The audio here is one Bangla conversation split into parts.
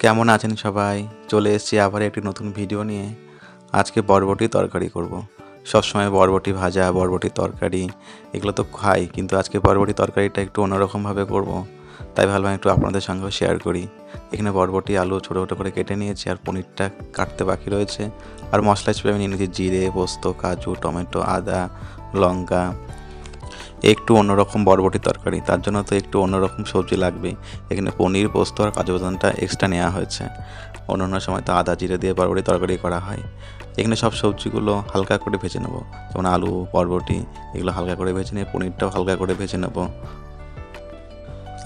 কেমন আছেন সবাই? চলে এসেছি আবার একটি নতুন ভিডিও নিয়ে। আজকে বরবটি তরকারি করব। সবসময় বরবটি ভাজা, বরবটি তরকারি এগুলো তো খাই, কিন্তু আজকে বরবটি তরকারিটা একটু অন্যরকমভাবে করব। তাই ভাবলাম একটু আপনাদের সঙ্গেও শেয়ার করি। এখানে বরবটি, আলু ছোটো ছোটো করে কেটে নিয়েছি, আর পনিরটা কাটতে বাকি রয়েছে। আর মশলা হিসেবে আমি নিয়ে নিয়েছি জিরে, পোস্ত, কাজু, টমেটো, আদা, লঙ্কা। একটু অন্যরকম বরবটি তরকারি, তার জন্য তো একটু অন্যরকম সবজি লাগবেই। এখানে পনির, পোস্ত আর কাজু বাদামটা এক্সট্রা নেওয়া হয়েছে। অন্য সময় তো আদা জিরে দিয়ে বরবটি তরকারি করা হয়। এখানে সব সবজিগুলো হালকা করে ভেজে নেব, যেমন আলু, বরবটি এগুলো হালকা করে ভেজে নিয়ে পনিরটাও হালকা করে ভেজে নেব।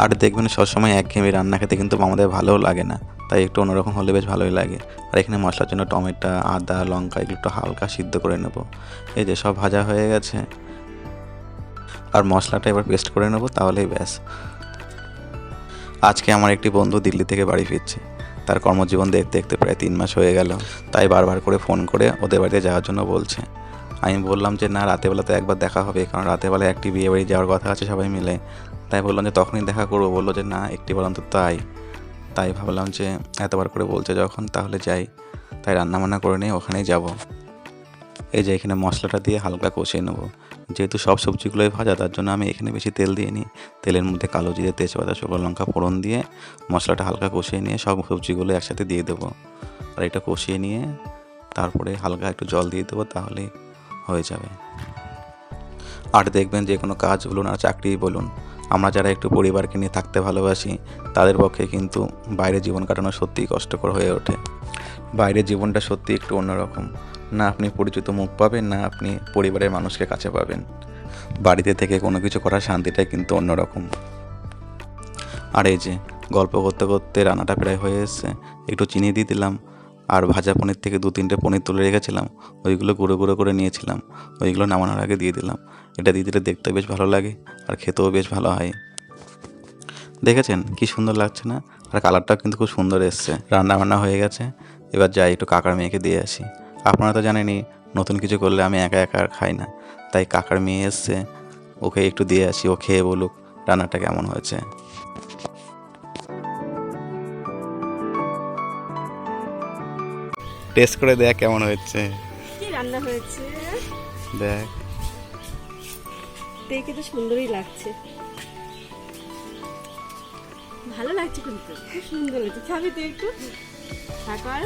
আর দেখবেন সবসময় একঘেয়েমি রান্না খেতে কিন্তু আমাদের ভালোও লাগে না, তাই একটু অন্যরকম হলে বেশ ভালোই লাগে। আর এখানে মশলার জন্য টমেটো, আদা, লঙ্কা এগুলো একটু হালকা সিদ্ধ করে নেব। এই যে সব ভাজা হয়ে গেছে, আর মশলাটা এবার পেস্ট করে নেব, তাহলেই ব্যাস। আজকে আমার একটি বন্ধু দিল্লি থেকে বাড়ি ফিরছে। তার কর্মজীবন দেখতে দেখতে প্রায় 3 মাস হয়ে গেল, তাই বারবার করে ফোন করে ওদের বাড়িতে যাওয়ার জন্য বলছে। আমি বললাম যে না, রাতেবেলা তো একবার দেখা হবে, কারণ রাতেবেলা একটি বিয়ে বাড়ি যাওয়ার কথা আছে সবাই মিলে। তাই বললাম যে তখনই দেখা করবো। বললো যে না, একটিবার অন্তত আয়। তাই ভাবলাম যে এতবার করে বলছে যখন, তাহলে যাই। তাই রান্নাবান্না করে নিয়ে ওখানেই যাব। এই যে এখানে মশলাটা দিয়ে হালকা কষিয়ে নেব। যেহেতু সব সবজিগুলোই ভাজা, তার জন্য আমি এখানে বেশি তেল দিয়ে নিই। তেলের মধ্যে কালো জিরে, তেজপাতা, শুকনো লঙ্কা ফোড়ন দিয়ে মশলাটা হালকা কষিয়ে নিয়ে সব সবজিগুলো একসাথে দিয়ে দেবো। আর এটা কষিয়ে নিয়ে তারপরে হালকা একটু জল দিয়ে দেবো, তাহলেই হয়ে যাবে। আর দেখবেন যে কোনো কাজ বলুন আর চাকরি বলুন, আমরা যারা একটু পরিবারকে নিয়ে থাকতে ভালোবাসি, তাদের পক্ষে কিন্তু বাইরে জীবন কাটানো সত্যিই কষ্টকর হয়ে ওঠে। বাইরের জীবনটা সত্যি একটু অন্যরকম। না আপনি পরিচিত মুখ পাবেন, না আপনি পরিবারের মানুষকে কাছে পাবেন। বাড়িতে থেকে কোনো কিছু করার শান্তিটাই কিন্তু অন্যরকম। আর এই যে গল্প করতে করতে রান্নাটা প্রায় হয়ে এসছে। একটু চিনি দিয়ে দিলাম, আর ভাজা পনির থেকে 2-3টে পনির তুলে রেখেছিলাম, ওইগুলো গুঁড়ো গুঁড়ো করে নিয়েছিলাম, ওইগুলো নামানোর আগে দিয়ে দিলাম। এটা দিয়ে দিলে দেখতে বেশ ভালো লাগে, আর খেতেও বেশ ভালো হয়। দেখেছেন কি সুন্দর লাগছে না? আর কালারটাও কিন্তু খুব সুন্দর এসছে। রান্না বান্না হয়ে গেছে, এবার যাই একটু কাকার মেয়েকে দিয়ে আসি। আপনারা তো জানেনই, নতুন কিছু করলে আমি একা একা আর খাই না। তাই কাকার মেয়ে এসছে, ওকে একটু দিয়ে আসি, ও খেয়ে বলুক রান্নাটা কেমন হয়েছে। টেস্ট করে দেখ কেমন হয়েছে। কি রান্না হয়েছে? দেখ, দেখে তো সুন্দরই লাগছে, ভালো লাগছে, কিন্তু খুব সুন্দর লাগছে। খাবি তো একটু? তারপর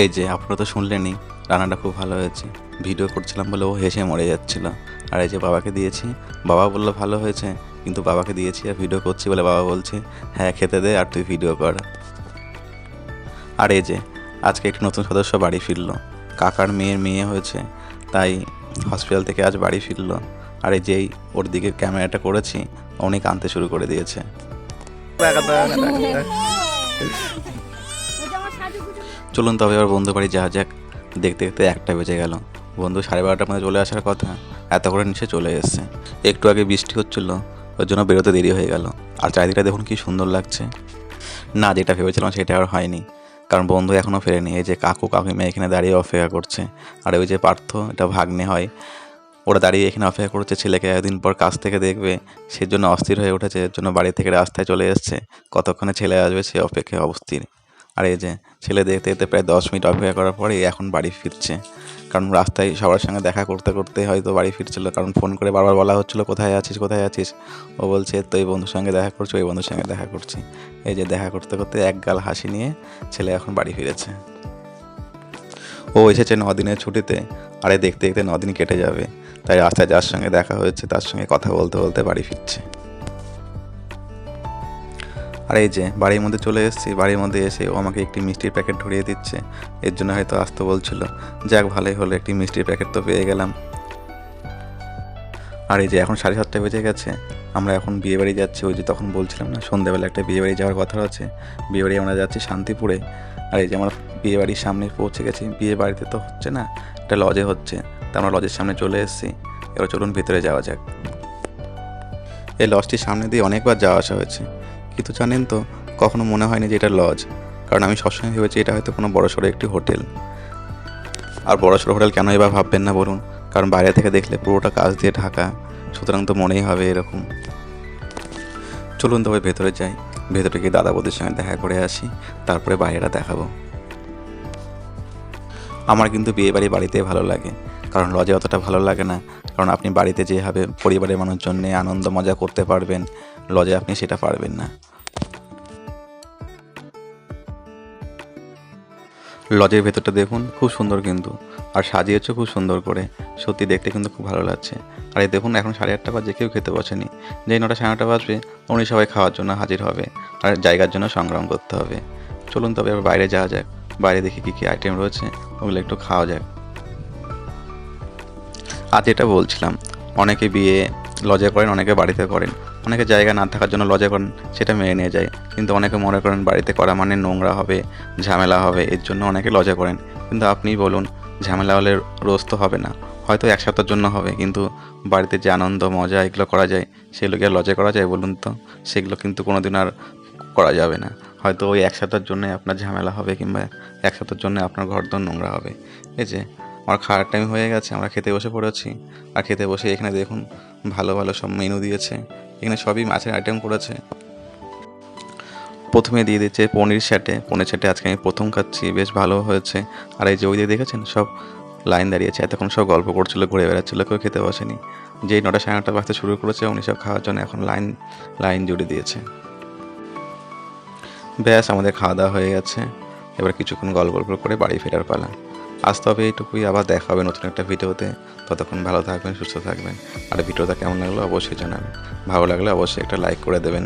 এই যে আপনারা তো শুনলেনই, রান্নাটা খুব ভালো হয়েছে। ভিডিও করছিলাম বলে ও হেসে মরে যাচ্ছিল। আর এই যে বাবাকে দিয়েছি, বাবা বললো ভালো হয়েছে, কিন্তু বাবাকে দিয়েছি আর ভিডিও করছি বলে বাবা বলছে হ্যাঁ খেতে দে আর তুই ভিডিও কর। আর এই যে আজকে একটি নতুন সদস্য বাড়ি ফিরলো। কাকার মেয়ের মেয়ে হয়েছে, তাই হসপিটাল থেকে আজ বাড়ি ফিরলো। আর এই যেই ওর দিকে ক্যামেরাটা করেছি, অনেক আনতে শুরু করে দিয়েছে। চলুন তবে এবার বন্ধু বাড়ি যাওয়া যাক। দেখতে দেখতে 1টা বেজে গেল। বন্ধু 12:30টার মধ্যে চলে আসার কথা, এত করে নিচে চলে এসছে। একটু আগে বৃষ্টি হচ্ছিল, ওর জন্য বেরোতে দেরি হয়ে গেল। আর চারিদিকটা দেখুন কি সুন্দর লাগছে। না, যেটা ভেবেছিলাম সেটা আর হয়নি, কারণ বন্ধু এখনও ফেরেনি। এই যে কাকু কাকিমা এখানে দাঁড়িয়ে অপেক্ষা করছে। আর ওই যে পার্থ, এটা ভাগ্নে হয়, ওরা দাঁড়িয়ে এখানে অপেক্ষা করছে ছেলেকে একদিন পর কাছ থেকে দেখবে, সেজন্য অস্থির হয়ে উঠেছে। এর জন্য বাড়ি থেকে রাস্তায় চলে এসছে, কতক্ষণে ছেলে আসবে সে অপেক্ষায় অস্থির। আর এই যে ছেলে দেখতে দেখতে প্রায় 10 মিনিট অপেক্ষা করার পরে এখন বাড়ি ফিরছে। কারণ রাস্তায় সবার সঙ্গে দেখা করতে করতে হয়তো বাড়ি ফিরছিল, কারণ ফোন করে বারবার বলা হচ্ছিলো কোথায় আছিস কোথায় আছিস। ও বলছে তো এই বন্ধুর সঙ্গে দেখা করছি, ওই বন্ধুর সঙ্গে দেখা করছি। এই যে দেখা করতে করতে একগাল হাসি নিয়ে ছেলে এখন বাড়ি ফিরেছে। ও এসেছে 9 দিনের ছুটিতে, আর এই দেখতে দেখতে 9 দিন কেটে যাবে। তাই রাস্তায় যার সঙ্গে দেখা হয়েছে তার সঙ্গে কথা বলতে বলতে বাড়ি ফিরছে। আর এই যে বাড়ির মধ্যে চলে এসেছি, বাড়ির মধ্যে এসে ও আমাকে একটি মিষ্টির প্যাকেট ধরিয়ে দিচ্ছে। এর জন্য হয়তো আসতে বলছিল। যাক ভালোই হলো, একটি মিষ্টির প্যাকেট তো পেয়ে গেলাম। আর এই যে এখন 7:30 বেজে গেছে, আমরা এখন বিয়েবাড়ি যাচ্ছি। ওই যে তখন বলছিলাম না সন্ধ্যাবেলা একটা বিয়েবাড়ি যাওয়ার কথা আছে। বিয়েবাড়ি আমরা যাচ্ছি শান্তিপুরে। আর এই যে আমরা বিয়েবাড়ির সামনে পৌঁছে গেছি। বিয়ে বাড়িতে তো হচ্ছে না, একটা লজে হচ্ছে, তা আমরা লজের সামনে চলে এসেছি। এবার চলুন ভিতরে যাওয়া যাক। এই লজটির সামনে দিয়ে অনেকবার যাওয়া আসা হয়েছে, কিন্তু জানেন তো কখনো মনে হয়নি যে এটা লজ। কারণ আমি সবসময় ভেবেছি এটা হয়তো কোনো বড়সড় একটি হোটেল। আর বড়সড় হোটেল কেনই বা ভাববেন না বলুন, কারণ বাইরে থেকে দেখলে পুরোটা কাঁচ দিয়ে ঢাকা, সুতরাং তো মনেই হবে এরকম। চলুন তবে ভেতরে যাই। ভেতরে গিয়ে দাদা বৌদির সঙ্গে দেখা করে আসি, তারপরে বাইরেটা দেখাবো। আমার কিন্তু বিয়েবাড়ি বাড়িতে ভালো লাগে, কারণ লজে অতটা ভালো লাগে না। কারণ আপনি বাড়িতে যেভাবে পরিবারের মানুষজন নিয়ে আনন্দ মজা করতে পারবেন, লজে আপনি সেটা পারবেন না। লজের ভেতরটা দেখুন, খুব সুন্দর কিন্তু, আর সাজিয়েছে খুব সুন্দর করে, সত্যি দেখতে কিন্তু খুব ভালো লাগছে। আর এই দেখুন এখন 8:30 বাজে, কেউ খেতে বসেনি। যেই 9টা 9:30 বাজবে উনি সবাই খাওয়ার জন্য হাজির হবে, আর জায়গার জন্য সংগ্রাম করতে হবে। চলুন তবে এবার বাইরে যাওয়া যাক, বাইরে দেখি কী কী আইটেম রয়েছে, ওগুলো একটু খাওয়া যাক। আজ এটা বলছিলাম, অনেকে বিয়ে লজে করেন, অনেকে বাড়িতে করেন, অনেকে জায়গা না থাকার জন্য লজে করেন, সেটা মেনে নিয়ে যায়। কিন্তু অনেকে মনে করেন বাড়িতে করা মানে নোংরা হবে, ঝামেলা হবে, এর জন্য অনেকে লজে করেন। কিন্তু আপনিই বলুন, ঝামেলা হলে রোজ তো হবে না, হয়তো এক সপ্তাহের জন্য হবে, কিন্তু বাড়িতে যে আনন্দ মজা এগুলো করা যায়, সেগুলো কি আর লজে করা যায় বলুন তো? সেগুলো কিন্তু কোনো দিন আর করা যাবে না। হয়তো ওই এক সপ্তাহের জন্যই আপনার ঝামেলা হবে, কিংবা এক সপ্তাহের জন্য আপনার ঘরদোর নোংরা হবে। এই যে আমার খাওয়ার টাইম হয়ে গেছে, আমরা খেতে বসে পড়েছি। আর খেতে বসে এখানে দেখুন ভালো ভালো সব মেনু দিয়েছে, এখানে সবই মাছের আইটেম করেছে। প্রথমে দিয়ে দিচ্ছে পনির স্যাটে, পনির স্যাটে আজকে আমি প্রথম খাচ্ছি, বেশ ভালো হয়েছে। আর এই যে ওই দিয়ে দেখেছেন সব লাইন দাঁড়িয়েছে, এতক্ষণ সব গল্প করছিল, ঘুরে বেড়াচ্ছিলো, কেউ খেতে বসেনি। যেই 9টা 9:30 বাজতে শুরু করেছে উনি সব খাওয়ার জন্য এখন লাইন জুড়ে দিয়েছে। ব্যাস আমাদের খাওয়া দাওয়া হয়ে গেছে, এবার কিছুক্ষণ গল্প করে বাড়ি ফেরার পালা। আজ তবে এইটুকুই, আবার দেখা হবে নতুন একটা ভিডিওতে। ততক্ষণ ভালো থাকবেন, সুস্থ থাকবেন। আর ভিডিওটা কেমন লাগলো অবশ্যই জানাবেন, ভালো লাগলে অবশ্যই একটা লাইক করে দেবেন।